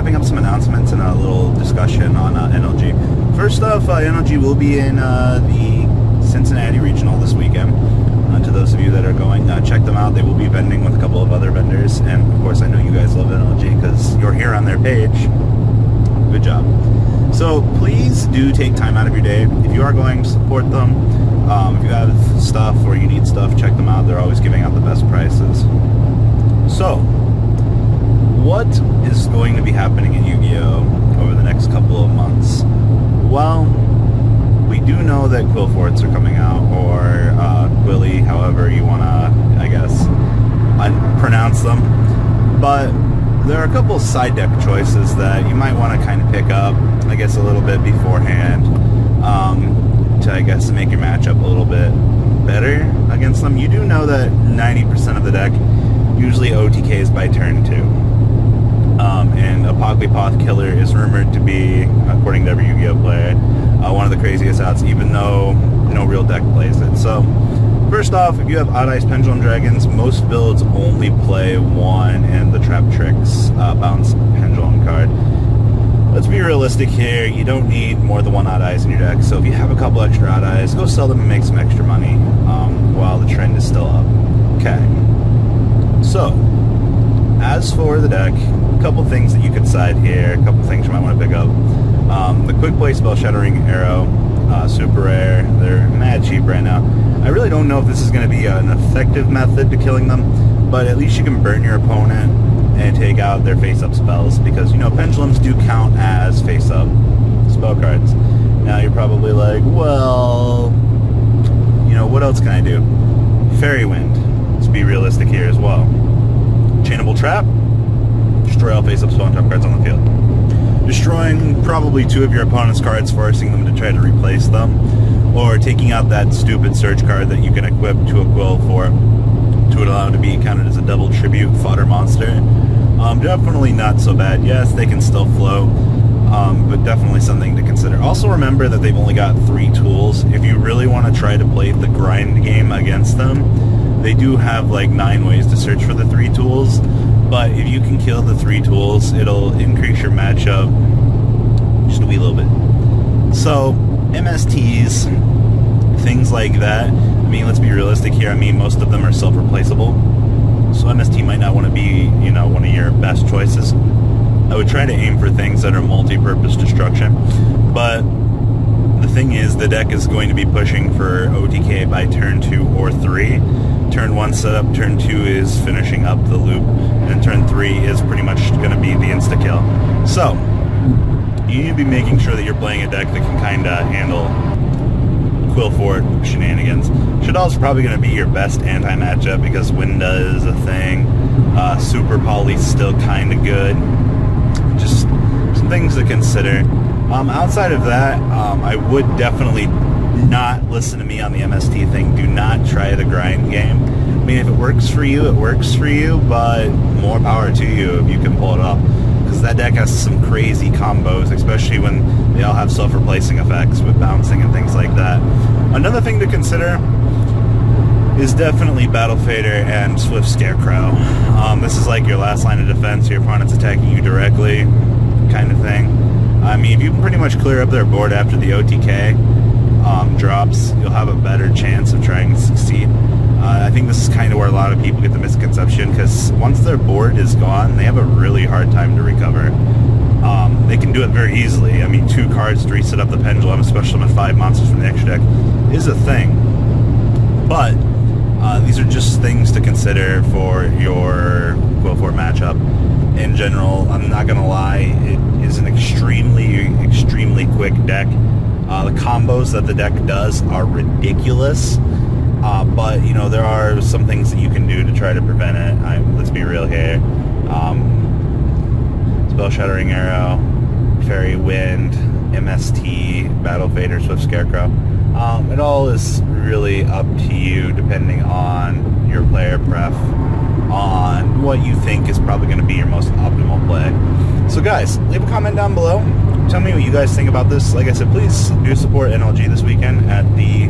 wrapping up some announcements and a little discussion on NLG. First off, NLG will be in the Cincinnati Regional this weekend. To those of you that are going, check them out. They will be vending with a couple of other vendors, and of course I know you guys love NLG because you're here on their page. Good job. So please do take time out of your day. If you are going, support them. If you have stuff or you need stuff, check them out. They're always giving out the best prices. So, what is going to be happening in Yu-Gi-Oh! Over the next couple of months? Well, we do know that Quiliphorts are coming out, or Quilly, however you want to, I guess, pronounce them. But there are a couple of side deck choices that you might want to kind of pick up, I guess, a little bit beforehand, to, I guess, make your matchup a little bit better against them. You do know that 90% of the deck usually OTKs by turn 2. And a Quliphort killer is rumored to be, according to every Yu-Gi-Oh player, one of the craziest outs, even though no real deck plays it. So, first off, if you have Odd Ice Pendulum Dragons, most builds only play one and the Trap Tricks bounce Pendulum card. Let's be realistic here, you don't need more than one Odd Eyes in your deck, so if you have a couple extra Odd Eyes, go sell them and make some extra money while the trend is still up. Okay. So, as for the deck, a couple things that you could side here, a couple things you might want to pick up. The Quick Play Spell Shattering Arrow, super rare, they're mad cheap right now. I really don't know if this is going to be an effective method to killing them, but at least you can burn your opponent and take out their face-up spells, because, you know, pendulums do count as face-up spell cards. Now you're probably like, well, you know, what else can I do? Fairy Wind. Let's be realistic here as well. Chainable Trap, destroy all face-up spell and top cards on the field. Destroying probably 2 of your opponent's cards, forcing them to try to replace them, or taking out that stupid search card that you can equip to a Quiliphort to allow it to be counted as a double tribute fodder monster. Definitely not so bad. Yes, they can still float, but definitely something to consider. Also remember that they've only got 3 tools. If you really want to try to play the grind game against them, they do have like 9 ways to search for the 3 tools, but if you can kill the 3 tools, it'll increase your matchup just a wee little bit. So, MSTs, things like that. I mean, let's be realistic here. I mean, most of them are self-replaceable. So MST might not want to be, you know, one of your best choices. I would try to aim for things that are multi-purpose destruction. But the thing is, the deck is going to be pushing for OTK by turn 2 or 3. Turn 1 setup, turn 2 is finishing up the loop, and turn 3 is pretty much going to be the insta-kill. So, you need to be making sure that you're playing a deck that can kind of handle Quiliphort shenanigans. Shadal's probably going to be your best anti-matchup because Winda is a thing. Super Poly's still kind of good. Just some things to consider. Outside of that, I would definitely not listen to me on the MST thing. Do not try the grind game. I mean, if it works for you, it works for you, but more power to you if you can pull it off. Because that deck has some crazy combos, especially when they all have self-replacing effects with bouncing and things like that. Another thing to consider is definitely Battle Fader and Swift Scarecrow. This is like your last line of defense, your opponent's attacking you directly, kind of thing. I mean, if you can pretty much clear up their board after the OTK drops, you'll have a better chance of trying to succeed. I think this is kind of where a lot of people get the misconception, because once their board is gone, they have a really hard time to recover. They can do it very easily. I mean, 2 cards to reset up the pendulum, especially with 5 monsters from the extra deck, is a thing. But these are just things to consider for your Quiliphort matchup. In general, I'm not going to lie, it is an extremely quick deck. The combos that the deck does are ridiculous. But, you know, there are some things that you can do to try to prevent it. Let's be real here. Spell Shattering Arrow, Fairy Wind, MST, Battle Fader, Swift Scarecrow. It all is really up to you, depending on your player pref, on what you think is probably going to be your most optimal play. So guys, leave a comment down below. Tell me what you guys think about this. Like I said, please do support NLG this weekend at the